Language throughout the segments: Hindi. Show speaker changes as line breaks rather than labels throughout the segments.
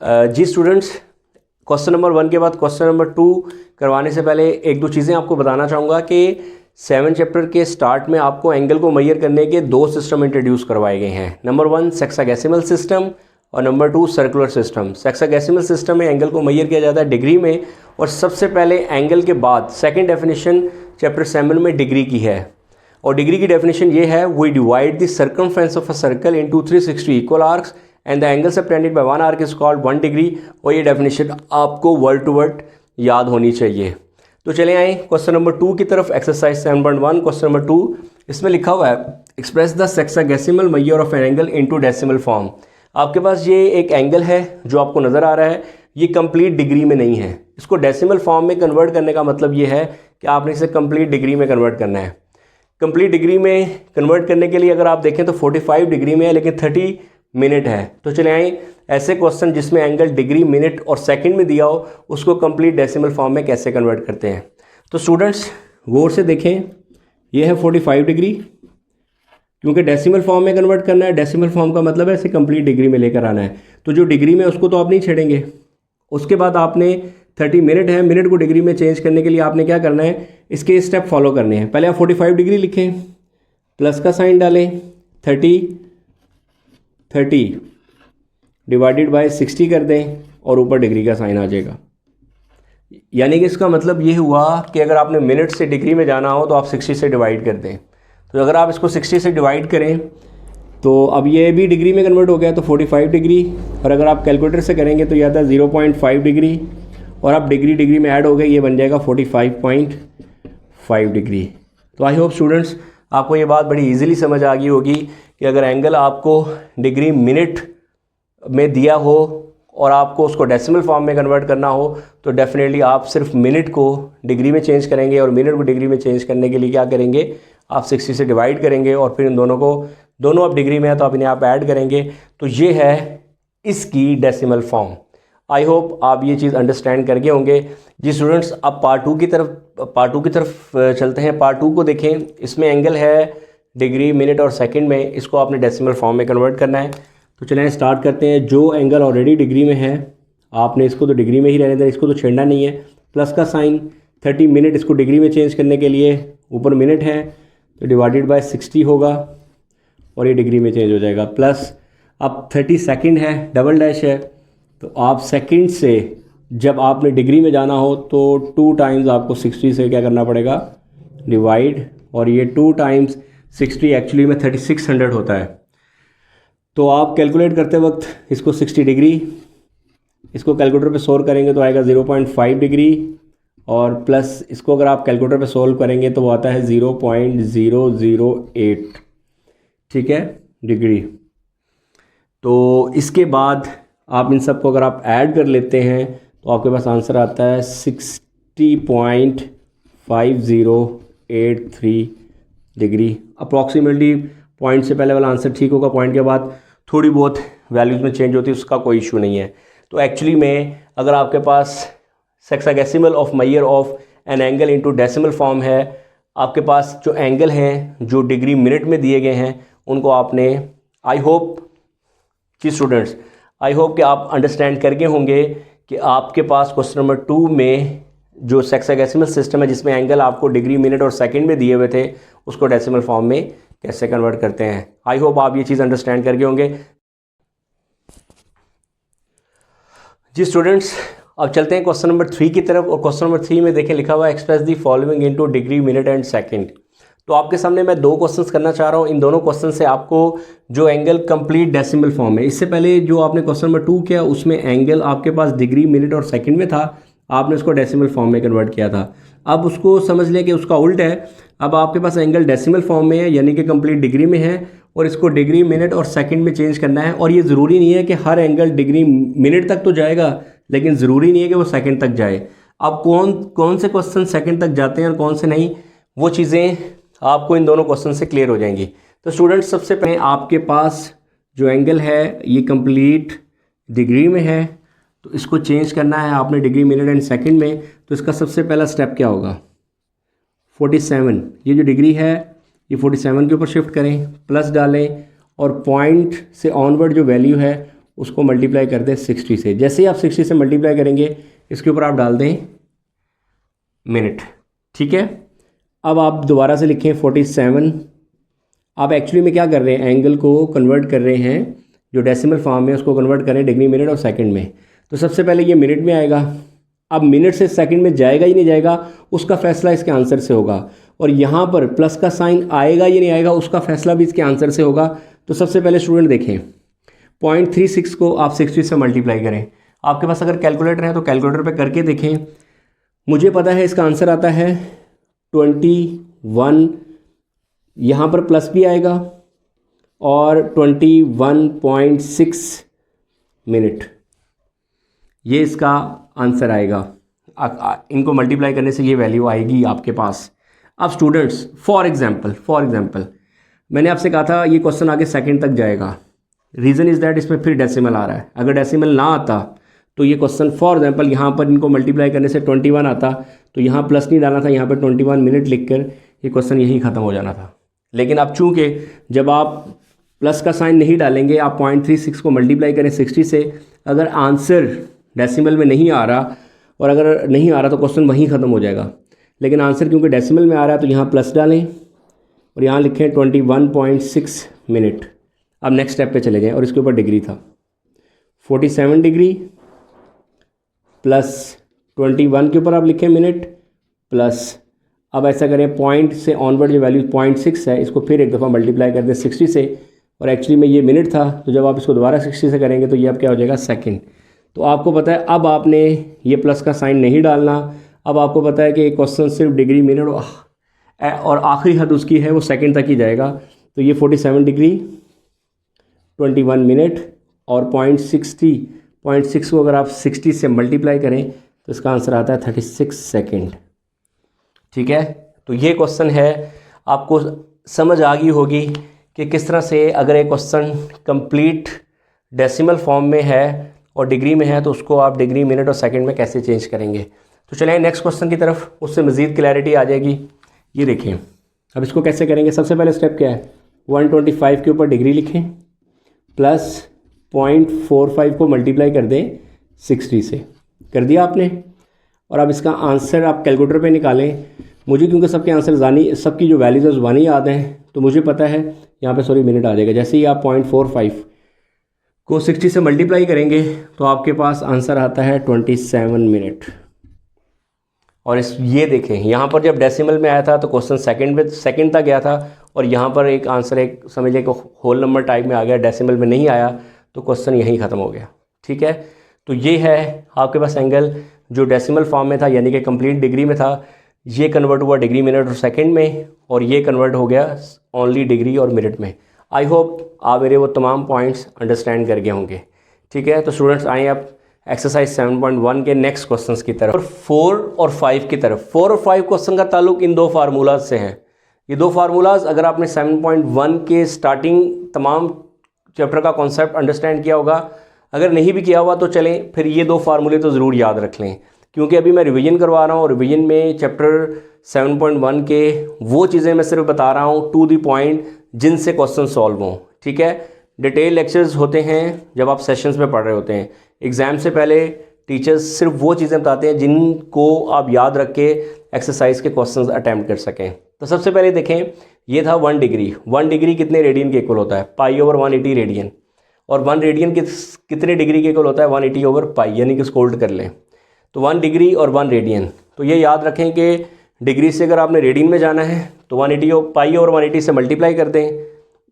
जी स्टूडेंट्स, क्वेश्चन नंबर 1 के बाद क्वेश्चन नंबर 2 करवाने से पहले एक दो चीज़ें आपको बताना चाहूँगा कि 7 चैप्टर के स्टार्ट में आपको एंगल को मेजर करने के दो सिस्टम इंट्रोड्यूस करवाए गए हैं। नंबर 1 सेक्सागेसिमल सिस्टम और नंबर 2 सर्कुलर सिस्टम। सेक्सागेसिमल सिस्टम में एंगल को मेजर किया जाता है डिग्री में, और सबसे पहले एंगल के बाद सेकेंड डेफिनेशन चैप्टर 7 में डिग्री की है। और डिग्री की डेफिनेशन ये है, we divide the circumference of a circle into 360 equal arcs and the angle subtended by one arc is called 1 degree. और ये डेफिनेशन आपको वर्ड टू वर्ड याद होनी चाहिए। तो चले आए क्वेश्चन नंबर 2 की तरफ। एक्सरसाइज 7.1 क्वेश्चन नंबर 2, इसमें लिखा हुआ है express the sexagesimal measure of an angle into decimal form. आपके पास ये एक एंगल है जो आपको नज़र आ रहा है, ये कंप्लीट डिग्री में नहीं है। इसको डेसिमल फॉर्म में कन्वर्ट करने का मतलब ये है कि आपने इसे कंप्लीट डिग्री में कन्वर्ट करना है। कंप्लीट डिग्री में कन्वर्ट करने के लिए अगर आप देखें तो 45 डिग्री में है, लेकिन 30 मिनट है। तो चले आए ऐसे क्वेश्चन जिसमें एंगल डिग्री, मिनट और सेकंड में दिया हो, उसको कंप्लीट डेसिमल फॉर्म में कैसे कन्वर्ट करते हैं। तो स्टूडेंट्स गौर से देखें, ये है 45 डिग्री, क्योंकि डेसिमल फॉर्म में कन्वर्ट करना है। डेसिमल फॉर्म का मतलब है इसे कंप्लीट डिग्री में लेकर आना है। तो जो डिग्री में उसको तो आप नहीं छेड़ेंगे। उसके बाद आपने 30 मिनट है, मिनट को डिग्री में चेंज करने के लिए आपने क्या करना है, इसके स्टेप फॉलो करने हैं। पहले आप 45 डिग्री लिखें, प्लस का साइन डालें, 30 डिवाइडेड बाय 60 कर दें और ऊपर डिग्री का साइन आ जाएगा। यानी कि इसका मतलब ये हुआ कि अगर आपने मिनट से डिग्री में जाना हो तो आप 60 से डिवाइड कर दें। तो अगर आप इसको 60 से डिवाइड करें तो अब ये भी डिग्री में कन्वर्ट हो गया, तो 45 डिग्री। और अगर आप कैलकुलेटर से करेंगे तो यह आता है 0.5 डिग्री, और आप डिग्री में ऐड हो गए, ये बन जाएगा 45.5 डिग्री। तो आई होप स्टूडेंट्स आपको ये बात बड़ी इजीली समझ आ गई होगी कि अगर एंगल आपको डिग्री मिनट में दिया हो और आपको उसको डेसिमल फॉर्म में कन्वर्ट करना हो तो डेफिनेटली आप सिर्फ मिनट को डिग्री में चेंज करेंगे, और मिनट को डिग्री में चेंज करने के लिए क्या करेंगे, आप 60 से डिवाइड करेंगे और फिर इन दोनों को, दोनों आप डिग्री में है तो आप इन्हें आप ऐड करेंगे। तो ये है इसकी डेसिमल फॉर्म। आई होप आप ये चीज़ अंडरस्टैंड कर गए होंगे। जी स्टूडेंट्स, अब पार्ट टू की तरफ चलते हैं। पार्ट 2 को देखें, इसमें एंगल है डिग्री, मिनट और सेकंड में, इसको आपने डेसिमल फॉर्म में कन्वर्ट करना है। तो चलें स्टार्ट करते हैं। जो एंगल ऑलरेडी डिग्री में है आपने इसको तो डिग्री में ही रहने देना, इसको तो छेड़ना नहीं है। प्लस का साइन, 30 मिनट, इसको डिग्री में चेंज करने के लिए ऊपर मिनट है तो डिवाइडेड बाय 60 होगा और ये डिग्री में चेंज हो जाएगा। प्लस अब 30 सेकंड है, डबल डैश है, तो आप सेकंड से जब आपने डिग्री में जाना हो तो 2 टाइम्स आपको 60 से क्या करना पड़ेगा, डिवाइड, और ये 2 टाइम्स 60 एक्चुअली में 3600 होता है। तो आप कैलकुलेट करते वक्त इसको 60 डिग्री, इसको कैलकुलेटर पे सोल्व करेंगे तो आएगा 0.5 डिग्री, और प्लस इसको अगर आप कैलकुलेटर पे सोल्व करेंगे तो वो आता है 0.008, ठीक है, डिग्री। तो इसके बाद आप इन सब को अगर आप ऐड कर लेते हैं तो आपके पास आंसर आता है 60.5083 डिग्री। अप्रॉक्सीमेटली पॉइंट से पहले वाला आंसर ठीक होगा, पॉइंट के बाद थोड़ी बहुत वैल्यूज़ में चेंज होती है, उसका कोई इशू नहीं है। तो एक्चुअली में अगर आपके पास sexagesimal of measure of an angle into decimal form है, आपके पास जो एंगल हैं जो डिग्री मिनट में दिए गए हैं उनको आपने, आई होप जी स्टूडेंट्स, आई होप कि आप अंडरस्टैंड कर गए होंगे कि आपके पास क्वेश्चन नंबर 2 में जो सेक्सागेसिमल सिस्टम है जिसमें एंगल आपको डिग्री, मिनट और सेकंड में दिए हुए थे, उसको डेसिमल फॉर्म में कैसे कन्वर्ट करते हैं। आई होप आप ये चीज़ अंडरस्टैंड कर गए होंगे। जी स्टूडेंट्स, अब चलते हैं क्वेश्चन नंबर 3 की तरफ। और क्वेश्चन नंबर 3 में देखें लिखा हुआ है express the following into degree, minute and second. तो आपके सामने मैं 2 क्वेश्चंस करना चाह रहा हूँ। इन दोनों क्वेश्चन से आपको जो एंगल कंप्लीट डेसिमल फॉर्म है, इससे पहले जो आपने क्वेश्चन नंबर 2 किया उसमें एंगल आपके पास डिग्री, मिनट और सेकंड में था, आपने उसको डेसिमल फॉर्म में कन्वर्ट किया था। अब उसको समझ लें कि उसका उल्ट है, अब आपके पास एंगल डेसिमल फॉर्म में है, यानी कि कंप्लीट डिग्री में है, और इसको डिग्री, मिनट और सेकंड में चेंज करना है। और ये ज़रूरी नहीं है कि हर एंगल डिग्री मिनट तक तो जाएगा, लेकिन ज़रूरी नहीं है कि वो सेकंड तक जाए। अब कौन से क्वेश्चन सेकंड तक जाते हैं और कौन से नहीं, वो चीज़ें आपको इन दोनों क्वेश्चन से क्लियर हो जाएंगी। तो स्टूडेंट्स, सबसे पहले आपके पास जो एंगल है ये कंप्लीट डिग्री में है, तो इसको चेंज करना है आपने डिग्री, मिनट एंड सेकंड में। तो इसका सबसे पहला स्टेप क्या होगा, 47, ये जो डिग्री है ये 47 के ऊपर शिफ्ट करें, प्लस डालें, और पॉइंट से ऑनवर्ड जो वैल्यू है उसको मल्टीप्लाई कर दें 60 से। जैसे ही आप 60 से मल्टीप्लाई करेंगे इसके ऊपर आप डाल दें मिनट, ठीक है। अब आप दोबारा से लिखें 47। आप एक्चुअली में क्या कर रहे हैं, एंगल को कन्वर्ट कर रहे हैं, जो डेसिमल फॉर्म में उसको कन्वर्ट करें डिग्री मिनट और सेकंड में। तो सबसे पहले ये मिनट में आएगा। अब मिनट से सेकंड में जाएगा ही नहीं जाएगा उसका फैसला इसके आंसर से होगा, और यहाँ पर प्लस का साइन आएगा या नहीं आएगा उसका फैसला भी इसके आंसर से होगा। तो सबसे पहले स्टूडेंट देखें 0.36 को आप 60 से मल्टीप्लाई करें। आपके पास अगर कैलकुलेटर है तो कैलकुलेटर पे करके देखें। मुझे पता है इसका आंसर आता है 21, यहाँ पर प्लस भी आएगा और 21.6 मिनट, ये इसका आंसर आएगा। इनको मल्टीप्लाई करने से ये वैल्यू आएगी आपके पास। अब स्टूडेंट्स फॉर एग्जांपल मैंने आपसे कहा था ये क्वेश्चन आगे सेकंड तक जाएगा। रीज़न इज़ दैट इसमें फिर डेसिमल आ रहा है। अगर डेसिमल ना आता तो ये क्वेश्चन फॉर एग्जांपल यहाँ पर इनको मल्टीप्लाई करने से 21 आता तो यहाँ प्लस नहीं डालना था, यहाँ पर 21 मिनट लिखकर ये क्वेश्चन यही ख़त्म हो जाना था। लेकिन अब चूँकि जब आप प्लस का साइन नहीं डालेंगे, आप 0.36 को मल्टीप्लाई करें 60 से, अगर आंसर डेसिमल में नहीं आ रहा और अगर नहीं आ रहा तो क्वेश्चन वहीं ख़त्म हो जाएगा। लेकिन आंसर क्योंकि डेसिमल में आ रहा है तो यहाँ प्लस डालें और यहाँ लिखें 21.6 मिनट। अब नेक्स्ट स्टेप पे चले जाएं और इसके ऊपर डिग्री था 47 डिग्री प्लस 21 के ऊपर आप लिखें मिनट प्लस, अब ऐसा करें पॉइंट से ऑनवर्ड जो वैल्यू 0.6 है इसको फिर एक दफ़ा मल्टीप्लाई कर दें 60 से, और एक्चुअली में ये मिनट था तो जब आप इसको दोबारा 60 से करेंगे तो ये अब क्या हो जाएगा सेकंड। तो आपको पता है अब आपने ये प्लस का साइन नहीं डालना। अब आपको पता है कि क्वेश्चन सिर्फ डिग्री मिनट और आखिरी हद उसकी है वो सेकंड तक ही जाएगा। तो ये 47 डिग्री 21 मिनट और 0.6 को अगर आप 60 से मल्टीप्लाई करें तो इसका आंसर आता है 36 सेकंड, ठीक है। तो ये क्वेश्चन है, आपको समझ आ गई होगी कि किस तरह से अगर एक क्वेश्चन कंप्लीट डेसिमल फॉर्म में है और डिग्री में है तो उसको आप डिग्री मिनट और सेकंड में कैसे चेंज करेंगे। तो चलें नेक्स्ट क्वेश्चन की तरफ, उससे मज़ीद क्लैरिटी आ जाएगी। ये देखें अब इसको कैसे करेंगे। सबसे पहले स्टेप क्या है, 125 के ऊपर डिग्री लिखें प्लस 0.45 को मल्टीप्लाई कर दें 60 से, कर दिया आपने। और अब इसका आंसर आप कैलकुलेटर पे निकालें। मुझे क्योंकि सबके आंसर सबकी जो वैल्यूज़ है ज़बानी याद हैं तो मुझे पता है यहाँ पे सॉरी मिनट आ जाएगा। जैसे ही आप 0.45 को 60 से मल्टीप्लाई करेंगे तो आपके पास आंसर आता है 27 मिनट। और ये देखें यहाँ पर जब डेसिमल में आया था तो क्वेश्चन सेकंड तक गया था, और यहाँ पर एक आंसर एक समझिए कि होल नंबर टाइप में आ गया, डेसिमल में नहीं आया तो क्वेश्चन यहीं ख़त्म हो गया, ठीक है। तो ये है आपके पास एंगल जो डेसिमल फॉर्म में था यानी कि कंप्लीट डिग्री में था, ये कन्वर्ट हुआ डिग्री मिनट और सेकंड में, और ये कन्वर्ट हो गया ओनली डिग्री और मिनट में। आई होप आप मेरे वो तमाम पॉइंट्स अंडरस्टैंड कर गए होंगे, ठीक है। तो स्टूडेंट्स आएँ आप एक्सरसाइज 7.1 के नेक्स्ट क्वेश्चंस की तरफ, और 4 और 5 की तरफ। 4 और 5 क्वेश्चन का ताल्लुक इन दो फार्मूलाज से है। ये दो फार्मूलाज अगर आपने 7.1 के स्टार्टिंग तमाम चैप्टर का कॉन्सेप्ट अंडरस्टैंड किया होगा, अगर नहीं भी किया हुआ तो चलें फिर ये दो फार्मूले तो ज़रूर याद रख लें, क्योंकि अभी मैं रिवीजन करवा रहा हूँ और रिवीजन में चैप्टर 7.1 के वो चीज़ें मैं सिर्फ बता रहा हूँ टू द पॉइंट जिनसे क्वेश्चन सॉल्व हों, ठीक है। डिटेल लेक्चर्स होते हैं जब आप सेशंस में पढ़ रहे होते हैं। एग्ज़ाम से पहले टीचर्स सिर्फ वो चीज़ें बताते हैं जिनको आप याद रख के एक्सरसाइज के क्वेश्चंस अटैम्प्ट कर सकें। तो सबसे पहले देखें, ये था 1 डिग्री। 1 डिग्री कितने रेडियन के इक्वल होता है, π/180 रेडियन। और 1 रेडियन कितने डिग्री के इक्वल होता है, 180/π, यानी कि स्कोल्ड कर लें। तो 1 डिग्री और 1 रेडियन, तो ये याद रखें कि डिग्री से अगर आपने रेडियन में जाना है तो 180 π/180 से मल्टीप्लाई कर दें,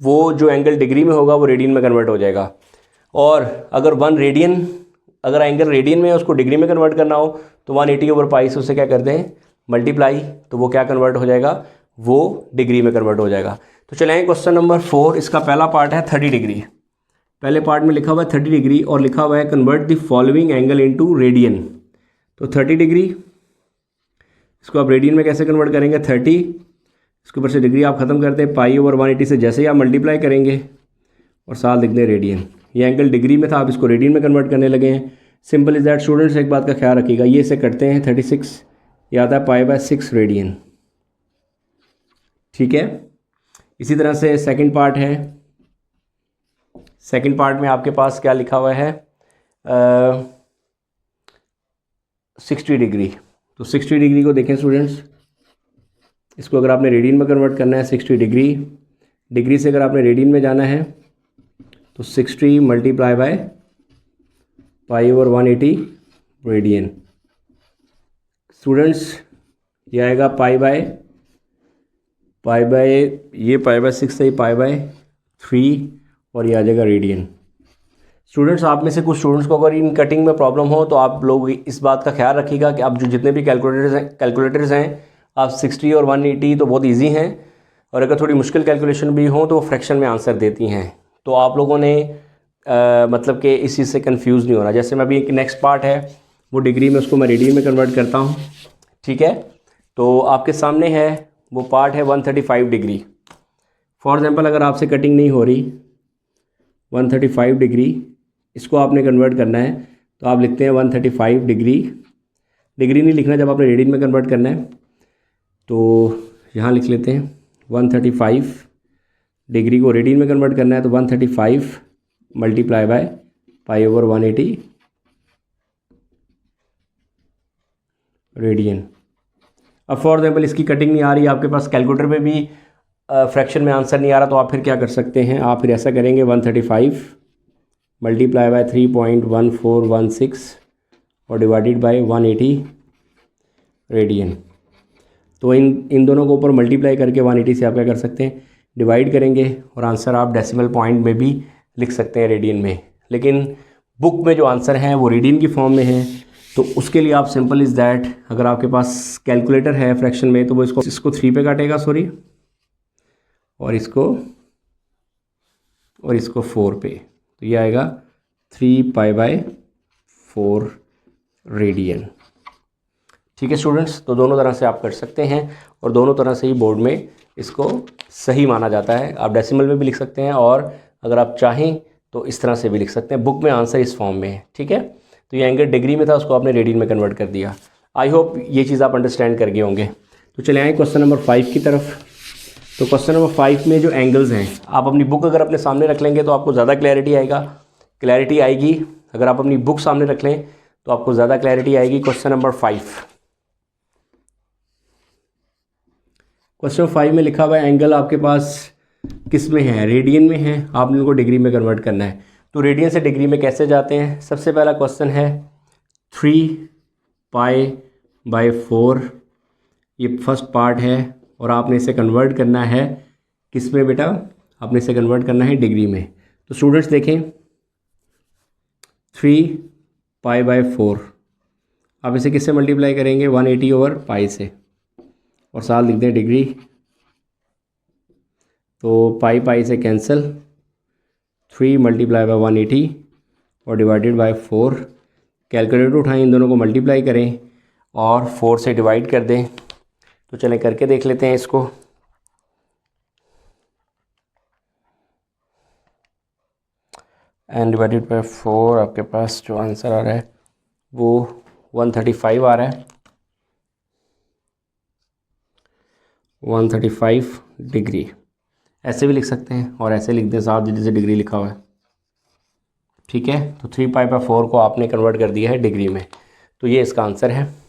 वो जो एंगल डिग्री में होगा वो रेडियन में कन्वर्ट हो जाएगा। और अगर 1 रेडियन, अगर एंगल रेडियन में है उसको डिग्री में कन्वर्ट करना हो तो 180/π से उसे क्या कर दें मल्टीप्लाई, तो वो क्या कन्वर्ट हो जाएगा, वो डिग्री में कन्वर्ट हो जाएगा। तो चलें क्वेश्चन नंबर 4, इसका पहला पार्ट है 30 डिग्री। पहले पार्ट में लिखा हुआ है 30 डिग्री और लिखा हुआ है convert the following angle into radian. तो 30 डिग्री इसको आप रेडियन में कैसे कन्वर्ट करेंगे, 30 इसके ऊपर से डिग्री आप ख़त्म करते हैं, π/180 से जैसे ही आप मल्टीप्लाई करेंगे और साथ लिख दें रेडियन। ये एंगल डिग्री में था, आप इसको रेडियन में कन्वर्ट करने लगे हैं। Simple is that. स्टूडेंट्स एक बात का ख्याल रखिएगा, ये इसे करते हैं 36, ये आता है π/6 रेडियन, ठीक है। इसी तरह से सेकंड पार्ट है, सेकंड पार्ट में आपके पास क्या लिखा हुआ है 60 डिग्री। तो 60 डिग्री को देखें स्टूडेंट्स, इसको अगर आपने रेडियन में कन्वर्ट करना है 60 डिग्री से अगर आपने रेडियन में जाना है तो 60 multiply by pi over 180 radian. Students ये आएगा पाई बाय ये पाई बाय 6 है, पाई बाय 3 और ये आ जाएगा रेडियन। स्टूडेंट्स आप में से कुछ स्टूडेंट्स को अगर इन कटिंग में प्रॉब्लम हो तो आप लोग इस बात का ख्याल रखिएगा कि आप जो जितने भी कैलकुलेटर्स हैं आप 60 और 180 तो बहुत इजी हैं, और अगर थोड़ी मुश्किल कैलकुलेशन भी हो तो वो फ्रैक्शन में आंसर देती हैं। तो आप लोगों ने मतलब कि इस चीज़ से कंफ्यूज नहीं होना। जैसे मैं अभी एक नेक्स्ट पार्ट है वो डिग्री में, उसको मैं रेडियन में कन्वर्ट करता हूँ, ठीक है। तो आपके सामने है वो पार्ट है 135 डिग्री। फॉर एग्जांपल अगर आपसे कटिंग नहीं हो रही 135 डिग्री, इसको आपने कन्वर्ट करना है तो आप लिखते हैं 135 डिग्री नहीं लिखना, जब आपने रेडियन में कन्वर्ट करना है तो यहाँ लिख लेते हैं 135 डिग्री को रेडियन में कन्वर्ट करना है तो 135 multiply by pi over 180 radian. अब फॉर एग्जाम्पल इसकी कटिंग नहीं आ रही, आपके पास कैलकुलेटर में भी फ्रैक्शन में आंसर नहीं आ रहा, तो आप फिर क्या कर सकते हैं, आप फिर ऐसा करेंगे 135 मल्टीप्लाई बाय 3.1416 और डिवाइडेड बाय 180 रेडियन। तो इन दोनों को ऊपर मल्टीप्लाई करके 180 से आप क्या कर सकते हैं, डिवाइड करेंगे और आंसर आप डेसिमल पॉइंट में भी लिख सकते हैं रेडियन में। लेकिन बुक में जो आंसर है वो रेडियन की फॉर्म में है, तो उसके लिए आप सिंपल इज़ दैट, अगर आपके पास कैलकुलेटर है फ्रैक्शन में तो वो इसको 3 पे काटेगा, सॉरी, और इसको 4 पे, तो ये आएगा 3 पाई बाय 4 रेडियन। ठीक है स्टूडेंट्स, तो दोनों तरह से आप कर सकते हैं और दोनों तरह से ही बोर्ड में इसको सही माना जाता है। आप डेसिमल में भी लिख सकते हैं और अगर आप चाहें तो इस तरह से भी लिख सकते हैं। बुक में आंसर इस फॉर्म में है, ठीक है। तो ये एंगल डिग्री में था, उसको आपने रेडियन में कन्वर्ट कर दिया। आई होप ये चीज़ आप अंडरस्टैंड कर गए होंगे। तो चले आए क्वेश्चन नंबर 5 की तरफ। तो क्वेश्चन नंबर 5 में जो एंगल्स हैं, आप अपनी बुक अगर अपने सामने रख लेंगे तो आपको ज़्यादा क्लैरिटी आएगी। अगर आप अपनी बुक सामने रख लें तो आपको ज़्यादा क्लैरिटी आएगी। क्वेश्चन नंबर 5 में लिखा हुआ है एंगल आपके पास किस में है, रेडियन में है, आपने उनको डिग्री में कन्वर्ट करना है। तो रेडियन से डिग्री में कैसे जाते हैं, सबसे पहला क्वेश्चन है 3 पाई बाय 4, ये फर्स्ट पार्ट है और आपने इसे कन्वर्ट करना है किस में बेटा, आपने इसे कन्वर्ट करना है डिग्री में। तो स्टूडेंट्स देखें 3 पाई बाय 4, आप इसे किससे मल्टीप्लाई करेंगे, 180 ओवर पाई से, और साथ लिख दें डिग्री। तो पाई से कैंसिल, 3 मल्टीप्लाई बाय 180 और डिवाइडेड बाय 4। कैलकुलेटर उठाएं, इन दोनों को मल्टीप्लाई करें और 4 से डिवाइड कर दें। तो चलें करके देख लेते हैं इसको। एंड डिवाइडेड बाय 4, आपके पास जो आंसर आ रहा है वो 135 आ रहा है। 135 डिग्री ऐसे भी लिख सकते हैं और ऐसे लिख दें, साथ जैसे डिग्री लिखा हुआ है, ठीक है। तो 3 पाई बाय 4 को आपने कन्वर्ट कर दिया है डिग्री में, तो ये इसका आंसर है।